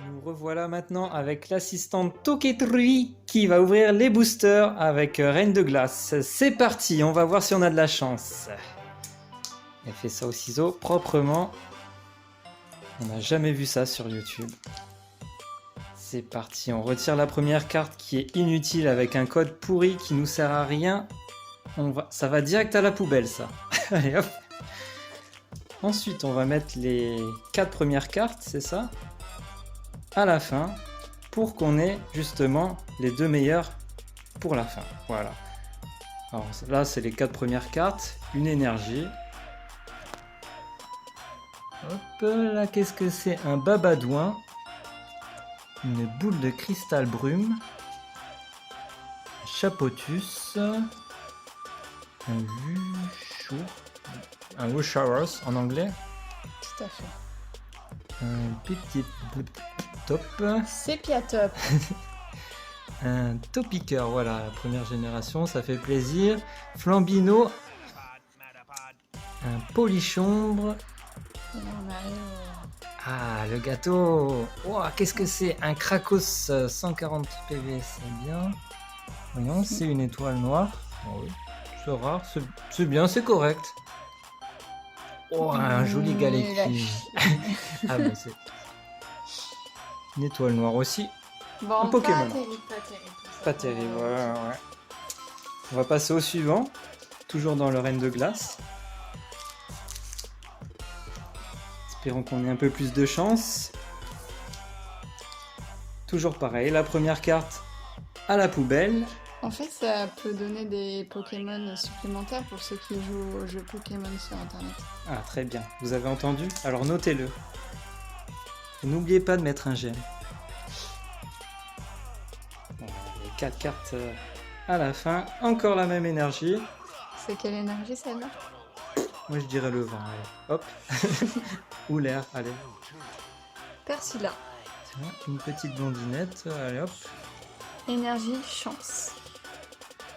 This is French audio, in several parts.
Nous revoilà maintenant avec l'assistante Toketrui qui va ouvrir les boosters avec Reine de Glace. C'est parti, on va voir si on a de la chance. Elle fait ça au ciseau proprement. On n'a jamais vu ça sur YouTube. C'est parti, on retire la première carte qui est inutile avec un code pourri qui nous sert à rien. Ça va direct à la poubelle ça. Allez hop. Ensuite on va mettre les 4 premières cartes, c'est ça, à la fin pour qu'on ait justement les 2 meilleures pour la fin. Voilà. Alors là c'est les 4 premières cartes, une énergie. Hop là, qu'est-ce que c'est? Un babadouin, une boule de cristal brume, un chapotus, un Wusharos en anglais, Tout à fait. un petit top, Sépiatop. un topiqueur, voilà, la première génération, ça fait plaisir. Flambino, un polichombre. Et là, on arrive au- Ah, le gâteau. Wow, qu'est-ce que c'est? Un Krakos 140 PV, c'est bien. Voyons, c'est une étoile noire. Oh oui, c'est rare, c'est bien, c'est correct. Oh, un joli Galeki. Ah bah c'est une étoile noire aussi. Bon, Un Pokémon. Pas terrible. Pas terrible, ouais. On va passer au suivant. Toujours dans le Reine de Glace. Espérons qu'on ait un peu plus de chance. Toujours pareil, la première carte à la poubelle. En fait, ça peut donner des Pokémon supplémentaires pour ceux qui jouent aux jeux Pokémon sur Internet. Ah, très bien. Vous avez entendu? Alors notez-le. N'oubliez pas de mettre un j'aime. Voilà, les 4 cartes à la fin. Encore la même énergie. C'est quelle énergie celle-là? Moi je dirais le vent. Allez. Hop. Ou l'air. Allez. Persila. Tiens, une petite blondinette. Allez hop. Énergie chance.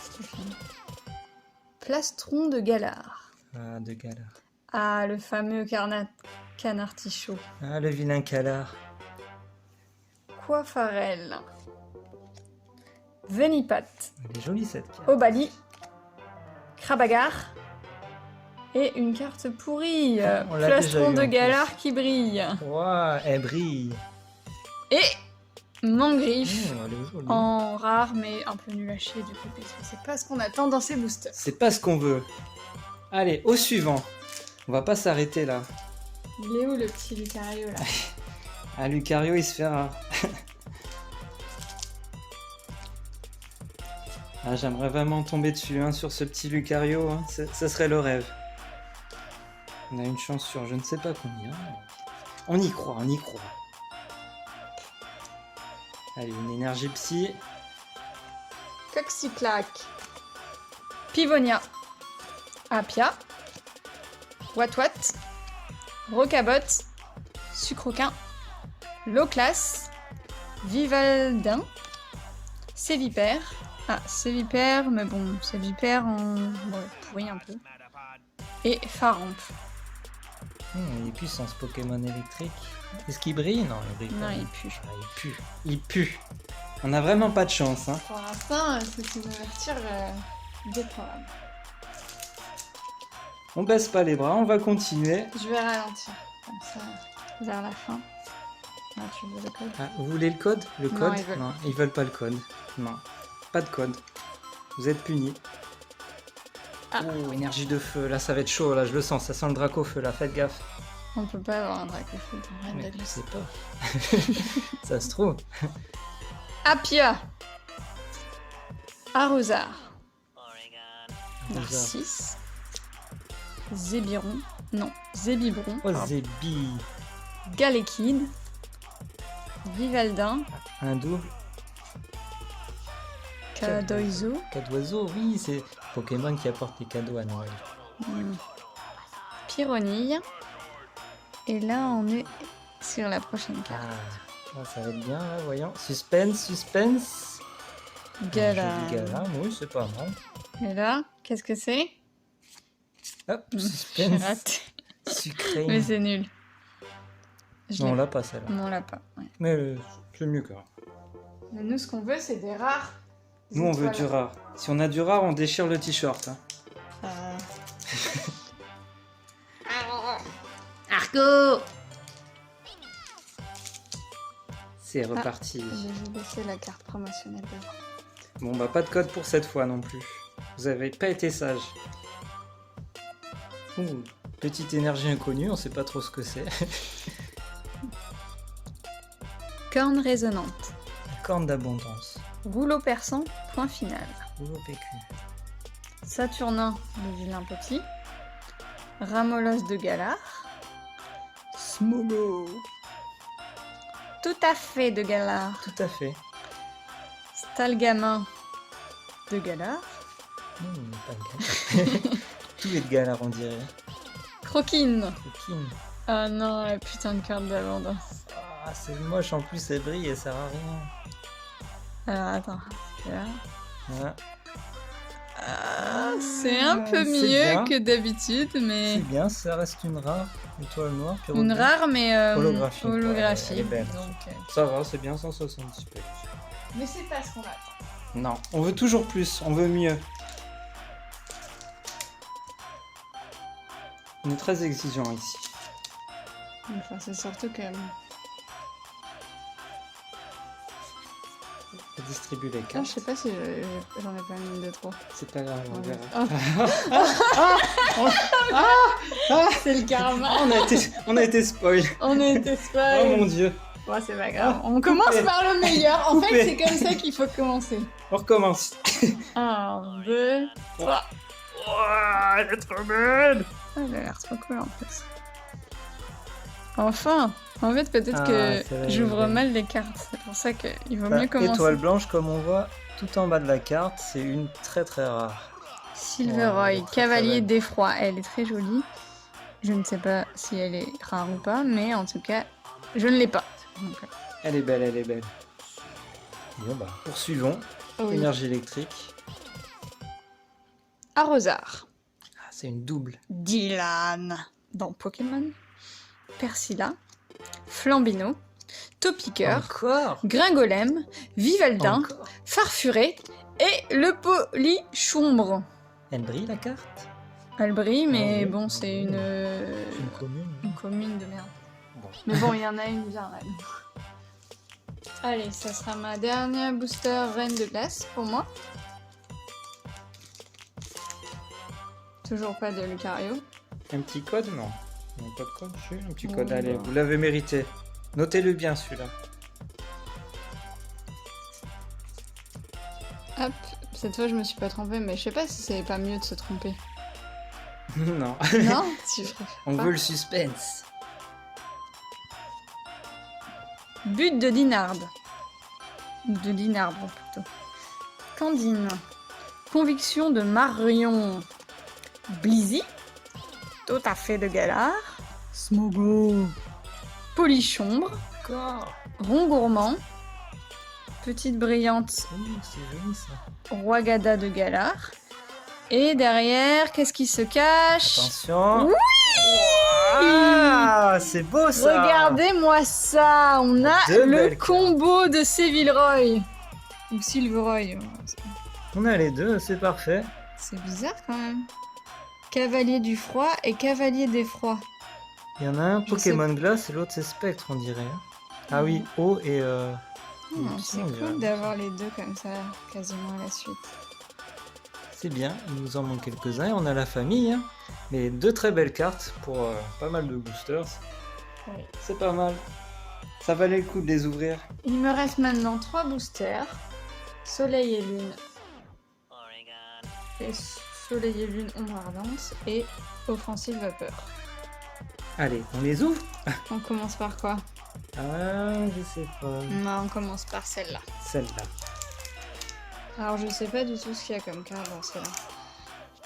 Stéphane. Plastron de Galar. Ah, de galère. Ah, le fameux canartichaud. Ah, le vilain calard. Coiffarel. Venipat. Elle est jolie cette carte. Obali. Krabagar. Et une carte pourrie. On l'a déjà Plastron eu, de en Galar qui brille. Waouh, elle brille. Et Mangriffe. Elle est jolie. En rare, mais un peu nul à chier du coup, parce que c'est pas ce qu'on attend dans ces boosters. C'est pas ce qu'on veut. Allez, au suivant. On va pas s'arrêter là. Il est où le petit Lucario là? Ah, Lucario, il se fait rare. Ah, j'aimerais vraiment tomber dessus hein, sur ce petit Lucario. Hein. Ça serait le rêve. On a une chance sur je ne sais pas combien. On y croit, on y croit. Allez, une énergie psy. Coxyclac. Pivonia. Apia. Watwat. Rocabot. Sucroquin. Loclas. Vivaldin. Sévipère. Ah, Sévipère, mais bon, Sévipère en... Bon, pourri un peu. Et Faramp. Il est puissant ce Pokémon électrique. Est-ce qu'il brille? Non, il brille pas. Non, il pue. Ah, il pue. Il pue. On n'a vraiment pas de chance. Hein. Pour l'instant, c'est une ouverture déplorable. On baisse pas les bras, on va continuer. Je vais ralentir, comme ça, vers la fin. Ah, tu veux le code? Ah, vous voulez le code? Le Non, code? ils veulent Non, ils veulent pas le code. Non, pas de code. Vous êtes punis. Ah. Oh, énergie de feu. Là, ça va être chaud. Là, je le sens. Ça sent le Dracofeu. Là, faites gaffe. On peut pas avoir un Dracofeu pour Reine Mais de je Glace. sais pas. Ça se trouve. Apia. Arrosard. Arrosard. Narcisse. Zébiron. Non, Zébibron. Oh, pardon. Zébi. Galekid. Vivaldin. Un double. Cadoizo. Cadoiseau. Oui, c'est Pokémon qui apporte des cadeaux à Noël. Pyronille. Et là, on est sur la prochaine carte. Ah, ça va être bien, là, voyons. Suspense, suspense. Gala. Un joli Gala, oui, c'est pas mal. Et là, qu'est-ce que c'est? Hop, J'ai suspense. raté. Sucré. Mais c'est nul. Je Non, on l'ai- l'a pas celle-là. Non, on l'a pas. Ouais. Mais c'est mieux que rare. Mais nous, ce qu'on veut, c'est des rares. Nous, on veut du étoiles. rare. Si on a du rare, on déchire le t-shirt. Hein. Arco. C'est reparti. J'ai baissé la carte promotionnelle devant. Bon, bah, pas de code pour cette fois non plus. Vous avez pas été sage. Ouh, petite énergie inconnue, on sait pas trop ce que c'est. Corne résonante. Corne d'abondance. Rouleau perçant, point final. Rouleau PQ. Saturnin, le vilain petit. Ramolos de Galar. Smogo. Tout à fait de Galar. Tout à fait. Stalgamin de Galar. Pas de galère. Tout est de galère, on dirait. Croquine. Coquine. Ah non, la putain de carte d'abondance. Ah, c'est moche, en plus, elle brille, elle sert à rien. Alors attends, c'est là. Voilà. Ah, c'est un peu c'est mieux bien. que d'habitude, mais... C'est bien, ça reste une rare étoile noire. Une rare, mais Holographique, ouais, holographique. elle est belle. Donc, Ça va, c'est bien 170 PQ. mais c'est pas ce qu'on attend. Non, on veut toujours plus, on veut mieux. On est très exigeant ici. Enfin, c'est surtout que... On distribue les Ah, je cartes. sais pas si j'en ai pas mis de trop. C'est pas grave, on Ouais. verra. C'est le karma. On a été spoil. On a été Oh spoil. mon dieu. Ouais, c'est pas grave. On commence par le meilleur. En fait, Coupé. c'est comme ça qu'il faut commencer. On recommence. 1, 2, 3. Oh, elle est trop belle. Ah, elle a l'air trop cool en plus. Enfin. En fait, peut-être Ah, que c'est vrai, j'ouvre elle est belle. mal les cartes. C'est pour ça qu'il vaut Bah, mieux commencer. étoile blanche, comme on voit tout en bas de la carte, c'est une très très rare. Silveroy, Ouais, elle est très, cavalier très belle. d'effroi. Elle est très jolie. Je ne sais pas si elle est rare ou pas, mais en tout cas, je ne l'ai pas. Donc, Elle est belle, elle est belle. Bon bah, poursuivons. oui. Énergie électrique. Arrosard. Ah, c'est une double. Dylan dans Pokémon. Persilla. Flambino. Topiqueur. Encore. Gringolem. Vivaldin. Encore. Farfuré. Et le Polichombre. Elle brille la carte. Elle brille, mais oui. bon, c'est C'est une commune. une commune de merde. Bon. Mais bon, il y en a une bien là. Allez, ça sera ma dernière booster Reine de Glace pour moi. Toujours pas de Lucario. Un petit code, non. Non, pas de code, si, un petit Oh code. là. Allez, vous l'avez mérité. Notez-le bien celui-là. Hop, cette fois je me suis pas trompée, mais je sais pas si c'est pas mieux de se tromper. Non. Non, tu préfères On pas. veut le suspense. But de Dinarde. De Dinarde plutôt. Candine. Conviction de Marion. Blizzy. Tout à fait de Galar. Smogo. Polichombre. Encore. Rond gourmand. Petite brillante. Oh, c'est joli ça. Roigada de Galar. Et derrière, qu'est-ce qui se cache? Attention. Oui. Ah, c'est beau ça. Regardez-moi ça. On a Deux le belles combo de Sévilleroy. Ou Silveroy. On a les deux, c'est parfait. C'est bizarre quand même. Cavalier du froid et cavalier des froids. Il y en a un Je Pokémon glace et l'autre c'est Spectre, on dirait. hein. Ah oui, eau et. C'est on dirait. cool d'avoir les deux comme ça, quasiment à la suite. C'est bien, il nous en manque quelques-uns et on a la famille. hein. Mais deux très belles cartes pour pas mal de boosters. Oui. C'est pas mal. Ça valait le coup de les ouvrir. Il me reste maintenant 3 boosters. Soleil et lune. Et soleil et lune ombre ardente. Et offensive vapeur. Allez, on les ouvre. On commence par quoi? Ah, je sais pas. Non, on commence par celle-là. Celle-là. Alors je sais pas du tout ce qu'il y a comme carte dans celle-là.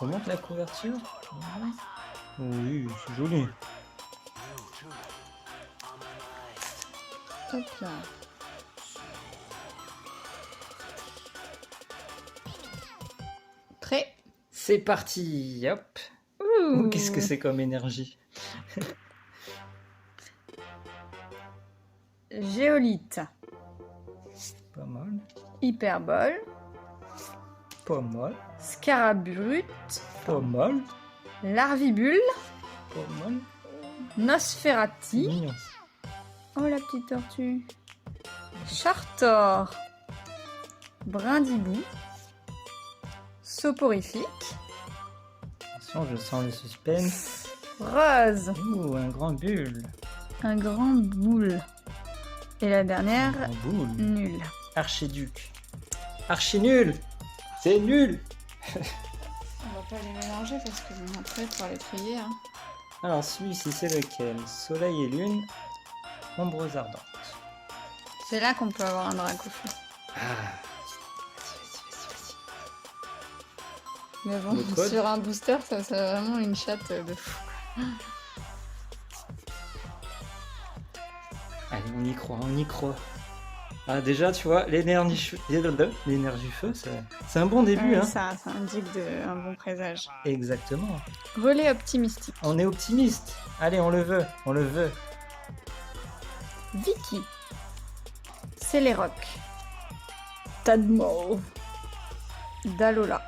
On monte la couverture. Oui, c'est joli. Hop là. Prêt? C'est parti, hop. Ouh. Qu'est-ce que c'est comme énergie? Géolite. Pas mal. Hyperbole. Pas mal. Scarabrut. Pas mal. Larvibule. Pas mal. C'est Nosferati. mignon. Oh la petite tortue. Chartor. Brindibou. Soporifique. Attention, je sens le suspense. Rose. Ouh, un grand bulle. Un grand boule. Et la dernière, Un grand boule. nul. Archiduc. Archi nul. C'est nul. On va pas les mélanger parce que bon, après, pour les trier. Hein. Alors celui-ci c'est lequel? Soleil et lune. Ombres ardentes. C'est là qu'on peut avoir un dracofeu. Ah. Mais bon, Le code. sur un booster, ça c'est vraiment une chatte de fou. Allez, on y croit, on y croit. Ah déjà, tu vois, l'énergie feu, c'est un bon début, hein. Ça indique un bon présage. Exactement. Relais optimistique. On est optimiste. Allez, on le veut, on le veut. Vicky. Céléroc. Tadmor. Dalola.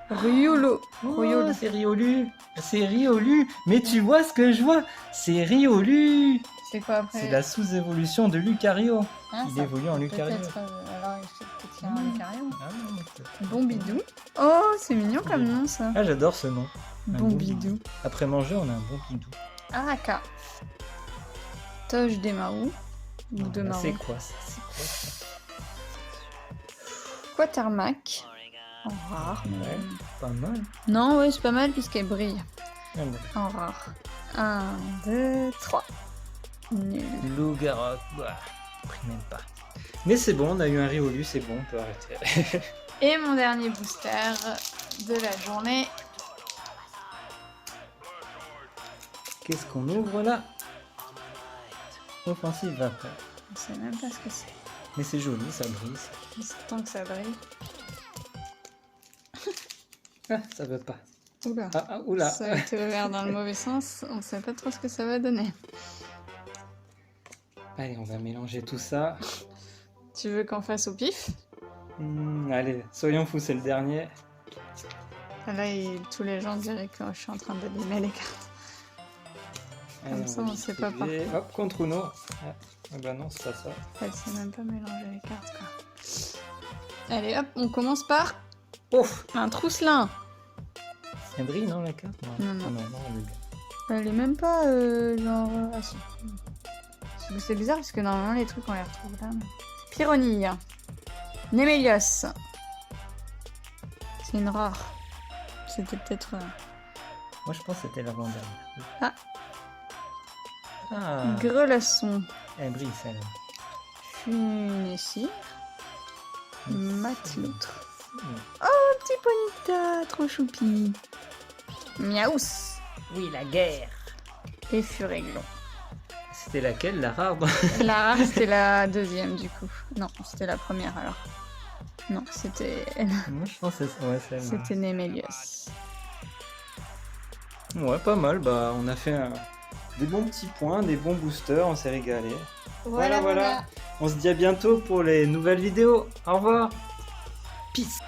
Ryolo. Oh, c'est Riolu. C'est Riolu. Mais tu vois ce que je vois? C'est Riolu. C'est quoi après? C'est la sous-évolution de Lucario. Ah, Il ça évolue en peut Lucario. être, alors il fait peut-être y a un Lucario. Ah, non, peut-être. Bombidou. Oh, c'est mignon comme nom ça. Ah, j'adore ce nom. Un Bombidou. Après manger, on a un bon bidou. Araka. Toge des Marous. Ou de Ah, c'est Marous. quoi ça? C'est quoi ça? Quatermac. En rare. mais- Ouais. Pas mal. Non, oui, c'est pas mal puisqu'elle brille. Ah, bon. En rare. 1, 2, 3. Nul. Loup-garou, bah, pris même pas. Mais c'est bon, on a eu un Riolu, c'est bon, on peut arrêter. Et mon dernier booster de la journée. Qu'est-ce qu'on ouvre là? Offensive vapeur. Je sais même pas ce que c'est. Mais c'est joli, ça brille. Tant que ça brille. Ah, ça veut pas. Oula. Ah, oula. Ça a été ouvert dans le mauvais sens. On sait pas trop ce que ça va donner. Allez, on va mélanger tout ça. Tu veux qu'on fasse au pif? Allez, soyons fous, c'est le dernier. Là, tous les gens diraient que je suis en train de limer les cartes. Allez, Comme ça, va on sait pas distribuer. Hop, contre Uno. Ah bah non, c'est pas ça. Elle sait même pas mélanger les cartes, quoi. Allez, hop, on commence par Ouf! un trousselin. Elle brille, non, la carte? Non, non. Ah, non, elle est bien. Elle est même pas genre. Ah si. C'est bizarre parce que normalement les trucs on les retrouve là. mais- Pyronille. Némélios. C'est une rare. C'était peut-être. Moi, je pense que c'était l'avant-dernière. Ah. Ah, Grelasson. elle brille, celle-là. Funessir. Mateloutre. Hmm. Petit Ponita, trop choupi. Miaous. Oui, la guerre. Et Furéglon. C'était laquelle, la rare? La rare c'était la deuxième du coup. Non, c'était la première alors. Non, c'était. Moi, je pense que c'est ouais, celle-là. C'était Némélios. Ouais, pas mal. Bah, on a fait des bons petits points, des bons boosters, on s'est régalé. Voilà. On se dit à bientôt pour les nouvelles vidéos. Au revoir. Peace.